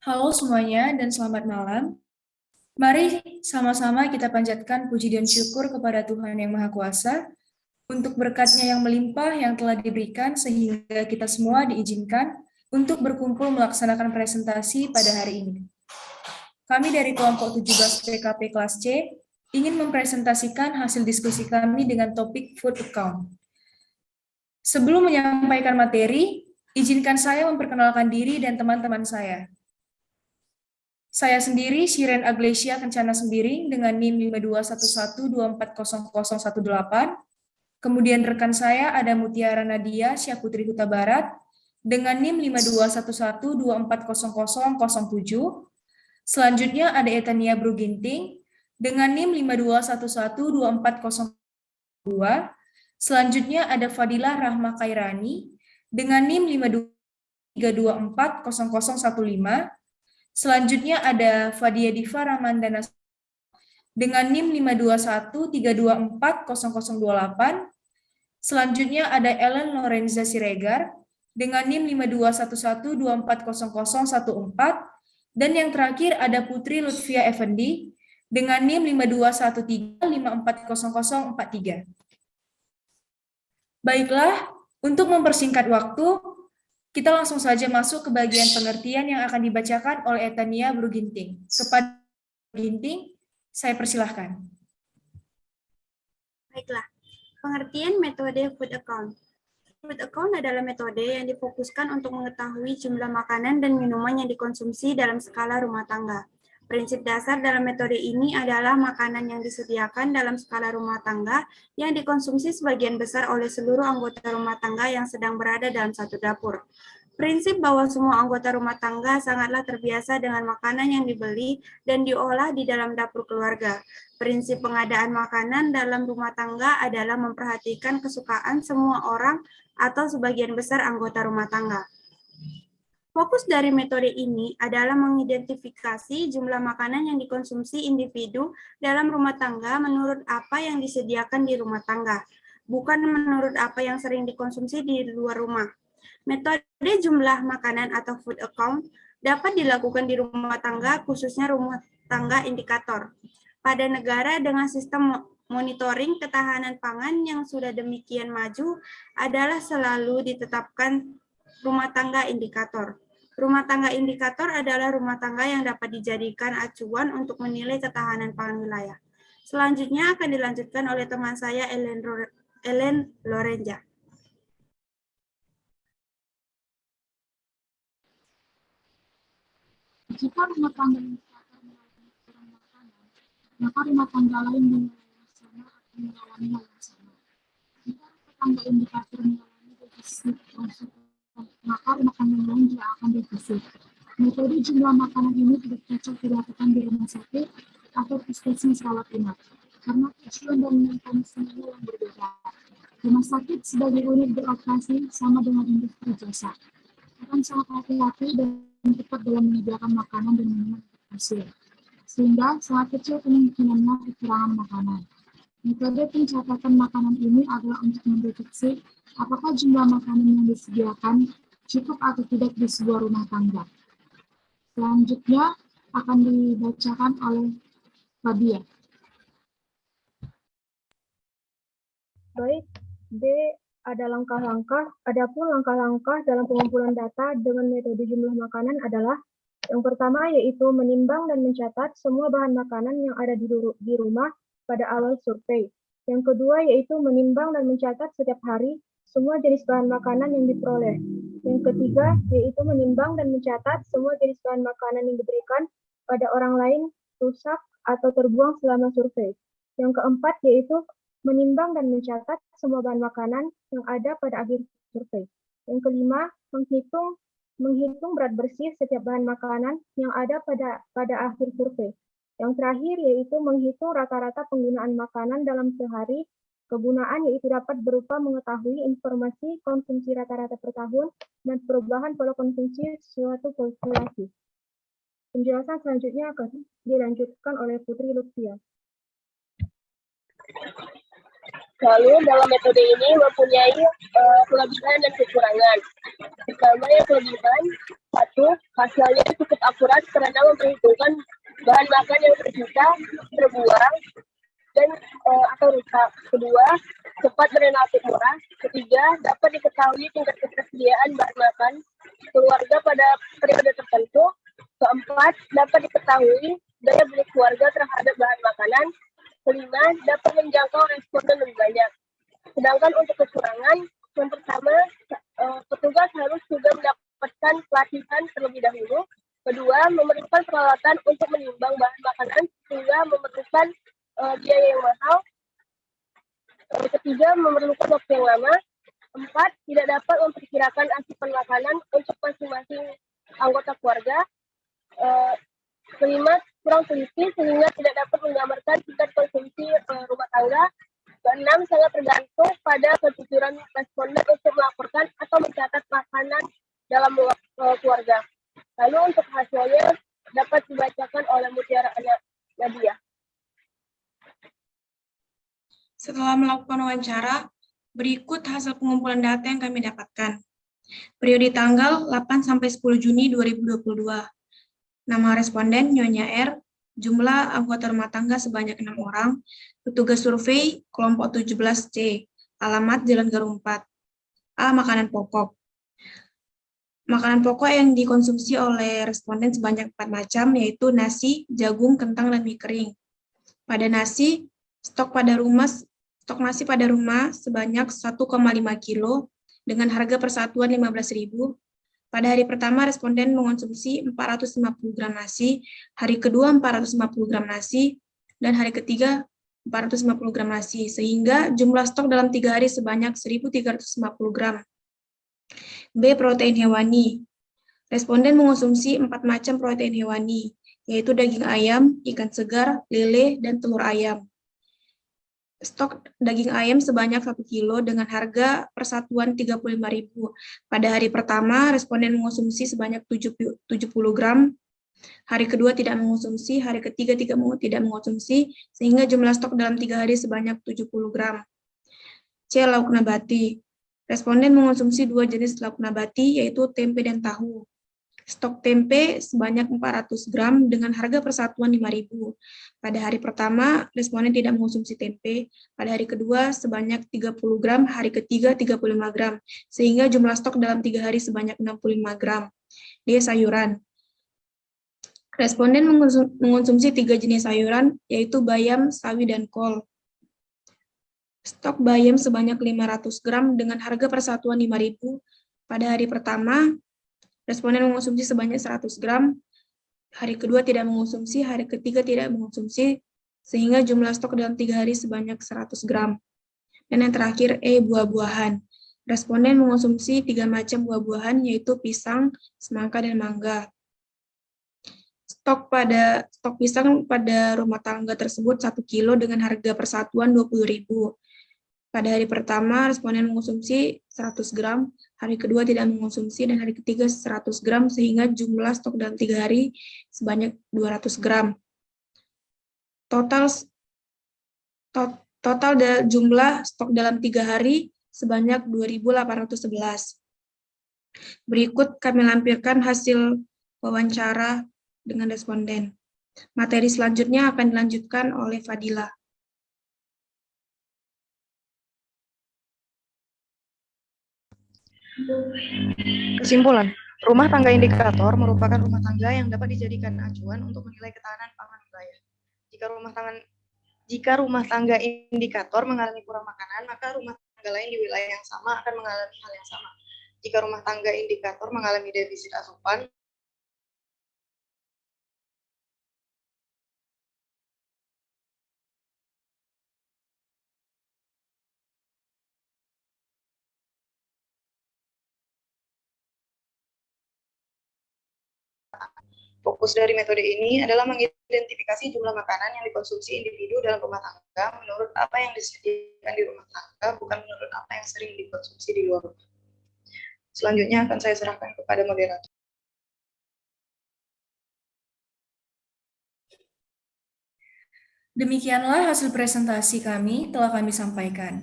Halo semuanya dan selamat malam. Mari sama-sama kita panjatkan puji dan syukur kepada Tuhan Yang Maha Kuasa untuk berkat-Nya yang melimpah yang telah diberikan sehingga kita semua diizinkan untuk berkumpul melaksanakan presentasi pada hari ini. Kami dari kelompok 17 PKP kelas C ingin mempresentasikan hasil diskusi kami dengan topik food account. Sebelum menyampaikan materi, izinkan saya memperkenalkan diri dan teman-teman saya. Saya sendiri, Shiren Aglesia Kencana Sembiring dengan NIM 5211240018. Kemudian rekan saya ada Mutiara Nadia Syahputri Huta Barat dengan NIM 5211240007. Selanjutnya ada Etania Bruginting dengan NIM 52112402. Selanjutnya ada Fadilah Rahma Kairani dengan NIM 52340015. Selanjutnya ada Fadia Diva Ramandana dengan NIM 52132240028. Selanjutnya ada Ellen Lorenza Siregar dengan NIM 5211240014. Dan yang terakhir ada Putri Lutfia Effendi dengan NIM 5213540043. Baiklah, untuk mempersingkat waktu, kita langsung saja masuk ke bagian pengertian yang akan dibacakan oleh Etania Bruginting. Kepada Bruginting, saya persilahkan. Baiklah, pengertian metode food account. Food account adalah metode yang difokuskan untuk mengetahui jumlah makanan dan minuman yang dikonsumsi dalam skala rumah tangga. Prinsip dasar dalam metode ini adalah makanan yang disediakan dalam skala rumah tangga yang dikonsumsi sebagian besar oleh seluruh anggota rumah tangga yang sedang berada dalam satu dapur. Prinsip bahwa semua anggota rumah tangga sangatlah terbiasa dengan makanan yang dibeli dan diolah di dalam dapur keluarga. Prinsip pengadaan makanan dalam rumah tangga adalah memperhatikan kesukaan semua orang atau sebagian besar anggota rumah tangga. Fokus dari metode ini adalah mengidentifikasi jumlah makanan yang dikonsumsi individu dalam rumah tangga menurut apa yang disediakan di rumah tangga, bukan menurut apa yang sering dikonsumsi di luar rumah. Metode jumlah makanan atau food account dapat dilakukan di rumah tangga, khususnya rumah tangga indikator. Pada negara dengan sistem monitoring ketahanan pangan yang sudah demikian maju adalah selalu ditetapkan rumah tangga indikator. Rumah tangga indikator adalah rumah tangga yang dapat dijadikan acuan untuk menilai ketahanan pangan wilayah. Selanjutnya akan dilanjutkan oleh teman saya Ellen Lorenza. Jika rumah tangga indikator mengalami kekurangan makanan, maka rumah tangga lain mengalami sama atau mengalami hal yang sama. Jika rumah tangga indikator mengalami defisit asupan, maka rumah tangga lain juga akan defisit. Metode jumlah makanan ini tidak cocok dilakukan di rumah sakit atau puskesmas rawat inap, karena tujuan dan mekanismenya yang berbeda. Rumah sakit sebagai unit beroperasi sama dengan industri jasa, akan sangat hati-hati dan cepat dalam menyediakan makanan dan minuman untuk pasien, sehingga sangat kecil kemungkinannya kekurangan makanan. Metode pencatatan makanan ini adalah untuk mendeteksi apakah jumlah makanan yang disediakan cukup atau tidak di sebuah rumah tangga. Selanjutnya akan dibacakan oleh Fadia. Baik, B ada langkah-langkah. Adapun langkah-langkah dalam pengumpulan data dengan metode jumlah makanan adalah yang pertama yaitu menimbang dan mencatat semua bahan makanan yang ada di rumah pada awal survei. Yang kedua yaitu menimbang dan mencatat setiap hari semua jenis bahan makanan yang diperoleh. Yang ketiga yaitu menimbang dan mencatat semua jenis bahan makanan yang diberikan pada orang lain, rusak, atau terbuang selama survei. Yang keempat yaitu menimbang dan mencatat semua bahan makanan yang ada pada akhir survei. Yang kelima, menghitung berat bersih setiap bahan makanan yang ada pada akhir survei. Yang terakhir yaitu menghitung rata-rata penggunaan makanan dalam sehari. Kegunaan yaitu dapat berupa mengetahui informasi konsumsi rata-rata per tahun dan perubahan pola konsumsi suatu populasi. Penjelasan selanjutnya akan dilanjutkan oleh Putri Lutfia. Lalu dalam metode ini mempunyai kelebihan dan kekurangan. Pertama yang kelebihan, satu, hasilnya cukup akurat karena memperhitungkan bahan makan yang tersisa, terbuang, dan atau rusak. Kedua, cepat dan relatif murah. Ketiga, dapat diketahui tingkat ketersediaan bahan makan keluarga pada periode tertentu. Keempat, dapat diketahui daya beli keluarga terhadap bahan makanan. Kelima, dapat menjangkau responden lebih banyak. Sedangkan untuk kekurangan, yang pertama, petugas harus juga mendapatkan pelatihan terlebih dahulu. Kedua, memerlukan peralatan untuk menimbang bahan makanan sehingga memerlukan biaya yang mahal. Ketiga, memerlukan waktu yang lama. Empat, tidak dapat memperkirakan asupan makanan untuk masing-masing anggota keluarga. Kelima, kurang teliti sehingga tidak dapat menggambarkan tingkat konsumsi rumah tangga. Keenam, sangat tergantung pada kejujuran responden untuk melaporkan atau mencatat makanan dalam keluarga. Lalu untuk hasilnya dapat dibacakan oleh Mutiara Nadia. Setelah melakukan wawancara, berikut hasil pengumpulan data yang kami dapatkan. Periode tanggal 8-10 Juni 2022. Nama responden Nyonya R, jumlah anggota rumah tangga sebanyak 6 orang, petugas survei kelompok 17C, alamat Jalan Garum 4. A. Makanan pokok. Makanan pokok yang dikonsumsi oleh responden sebanyak 4 macam, yaitu nasi, jagung, kentang, dan mie kering. Pada nasi, stok nasi pada rumah sebanyak 1,5 kilo dengan harga persatuan 15.000. Pada hari pertama, responden mengonsumsi 450 gram nasi, hari kedua 450 gram nasi, dan hari ketiga 450 gram nasi, sehingga jumlah stok dalam 3 hari sebanyak 1.350 gram. B. Protein hewani. Responden mengonsumsi 4 macam protein hewani, yaitu daging ayam, ikan segar, lele, dan telur ayam. Stok daging ayam sebanyak 1 kilo dengan harga persatuan 35.000. Pada hari pertama, responden mengonsumsi sebanyak 70 gram, hari kedua tidak mengonsumsi, hari ketiga tidak mengonsumsi, sehingga jumlah stok dalam 3 hari sebanyak 70 gram. C. Lauk nabati. Responden mengonsumsi 2 jenis lauk nabati, yaitu tempe dan tahu. Stok tempe sebanyak 400 gram dengan harga persatuan 5.000. Pada hari pertama, responden tidak mengonsumsi tempe. Pada hari kedua, sebanyak 30 gram, hari ketiga 35 gram, sehingga jumlah stok dalam 3 hari sebanyak 65 gram. D. Sayuran. Responden mengonsumsi 3 jenis sayuran, yaitu bayam, sawi, dan kol. Stok bayam sebanyak 500 gram dengan harga persatuan 5.000. Pada hari pertama, responden mengonsumsi sebanyak 100 gram, hari kedua tidak mengonsumsi, hari ketiga tidak mengonsumsi, sehingga jumlah stok dalam 3 hari sebanyak 100 gram. Dan yang terakhir, E. Buah-buahan. Responden mengonsumsi 3 macam buah-buahan, yaitu pisang, semangka, dan mangga. Stok pisang pada rumah tangga tersebut 1 kilo dengan harga persatuan 20.000. Pada hari pertama, responden mengonsumsi 100 gram, hari kedua tidak mengonsumsi, dan hari ketiga 100 gram, sehingga jumlah stok dalam 3 hari sebanyak 200 gram. Total jumlah stok dalam 3 hari sebanyak 2.811. Berikut kami lampirkan hasil wawancara dengan responden. Materi selanjutnya akan dilanjutkan oleh Fadila. Kesimpulan, rumah tangga indikator merupakan rumah tangga yang dapat dijadikan acuan untuk menilai ketahanan pangan wilayah. Jika rumah tangga indikator mengalami kurang makanan, maka rumah tangga lain di wilayah yang sama akan mengalami hal yang sama. Jika rumah tangga indikator mengalami defisit asupan, fokus dari metode ini adalah mengidentifikasi jumlah makanan yang dikonsumsi individu dalam rumah tangga menurut apa yang disediakan di rumah tangga, bukan menurut apa yang sering dikonsumsi di luar rumah. Selanjutnya akan saya serahkan kepada moderator. Demikianlah hasil presentasi kami telah kami sampaikan.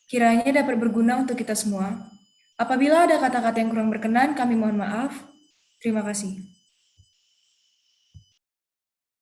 Kiranya dapat berguna untuk kita semua. Apabila ada kata-kata yang kurang berkenan, kami mohon maaf. Terima kasih.